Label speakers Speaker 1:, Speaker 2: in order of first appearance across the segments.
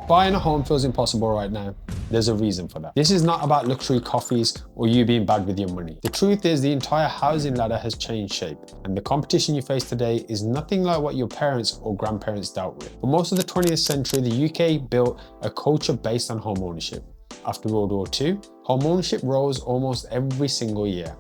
Speaker 1: buying a home feels impossible right now, there's a reason for that. This is not about luxury coffees or you being bad with your money. The truth is the entire housing ladder has changed shape, and the competition you face today is nothing like what your parents or grandparents dealt with. For most of the 20th century, the UK built a culture based on home ownership. After World War II, home ownership rose almost every single year.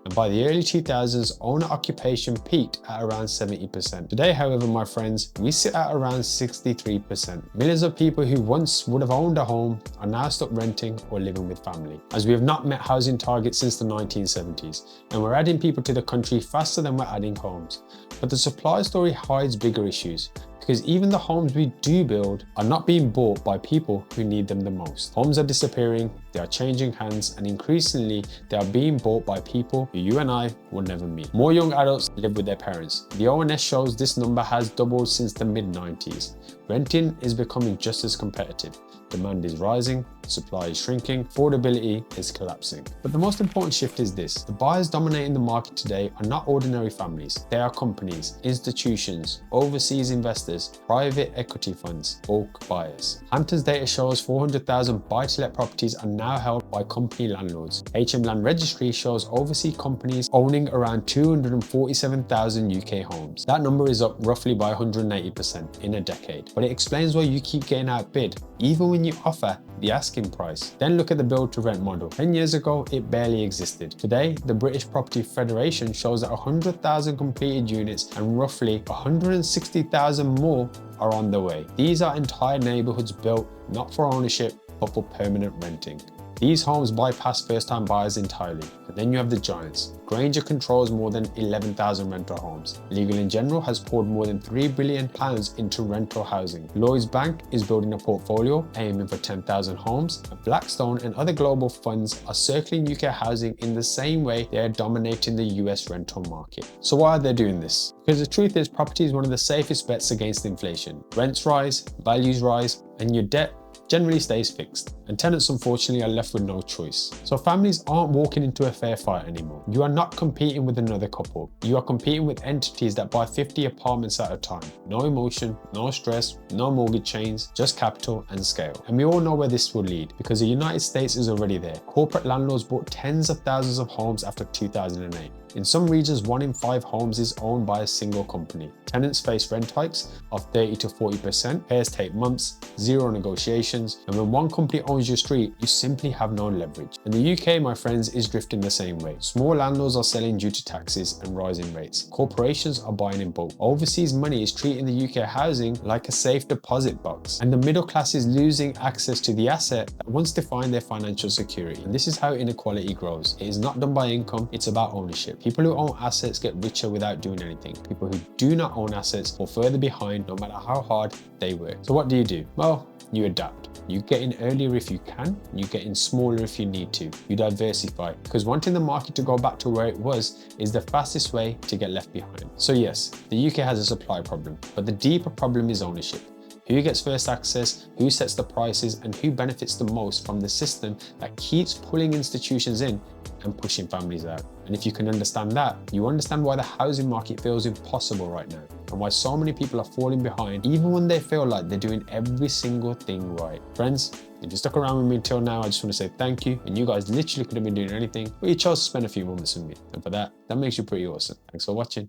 Speaker 1: And by the early 2000s, owner occupation peaked at around 70%. Today, however, my friends, we sit at around 63%. Millions of people who once would have owned a home are now stuck renting or living with family, as we have not met housing targets since the 1970s, and we're adding people to the country faster than we're adding homes. But the supply story hides bigger issues, because even the homes we do build are not being bought by people who need them the most. Homes are disappearing, they are changing hands, and increasingly they are being bought by people who you and I will never meet. More young adults live with their parents. The ONS shows this number has doubled since the mid-90s. Renting is becoming just as competitive. Demand is rising, supply is shrinking, affordability is collapsing. But the most important shift is this: the buyers dominating the market today are not ordinary families. They are companies, institutions, overseas investors, private equity funds, bulk buyers. Hampton's data shows 400,000 buy-to-let properties are now held by company landlords. HM Land Registry shows overseas companies owning around 247,000 UK homes. That number is up roughly by 180% in a decade. But it explains why you keep getting outbid, even when you offer the asking price. Then look at the build to rent model. 10 years ago, it barely existed. Today, the British Property Federation shows that 100,000 completed units and roughly 160,000 more are on the way. These are entire neighborhoods built not for ownership, but for permanent renting. These homes bypass first-time buyers entirely. And then you have the giants. Granger controls more than 11,000 rental homes. Legal & General has poured more than £3 billion into rental housing. Lloyds Bank is building a portfolio aiming for 10,000 homes. And Blackstone and other global funds are circling UK housing in the same way they are dominating the US rental market. So why are they doing this? Because the truth is, property is one of the safest bets against inflation. Rents rise, values rise, and your debt generally stays fixed, and tenants unfortunately are left with no choice. So families aren't walking into a fair fight anymore. You are not competing with another couple. You are competing with entities that buy 50 apartments at a time. No emotion, no stress, no mortgage chains, just capital and scale. And we all know where this will lead, because the United States is already there. Corporate landlords bought tens of thousands of homes after 2008. In some regions, 1 in 5 homes is owned by a single company. Tenants face rent hikes of 30 to 40%, payers take months, zero negotiations, and when one company owns your street, you simply have no leverage. And the UK, my friends, is drifting the same way. Small landlords are selling due to taxes and rising rates. Corporations are buying in bulk. Overseas money is treating the UK housing like a safe deposit box, and the middle class is losing access to the asset that once defined their financial security. And this is how inequality grows. It is not done by income, it's about ownership. People who own assets get richer without doing anything. People who do not own assets fall further behind no matter how hard they work. So what do? Well, you adapt. You get in earlier if you can, you get in smaller if you need to. You diversify, because wanting the market to go back to where it was is the fastest way to get left behind. So yes, the UK has a supply problem, but the deeper problem is ownership. Who gets first access, who sets the prices, and who benefits the most from the system that keeps pulling institutions in and pushing families out. And if you can understand that, you understand why the housing market feels impossible right now, and why so many people are falling behind even when they feel like they're doing every single thing right. Friends, if you stuck around with me until now, I just want to say thank you. And you guys literally could have been doing anything, but you chose to spend a few moments with me. And for that, that makes you pretty awesome. Thanks for watching.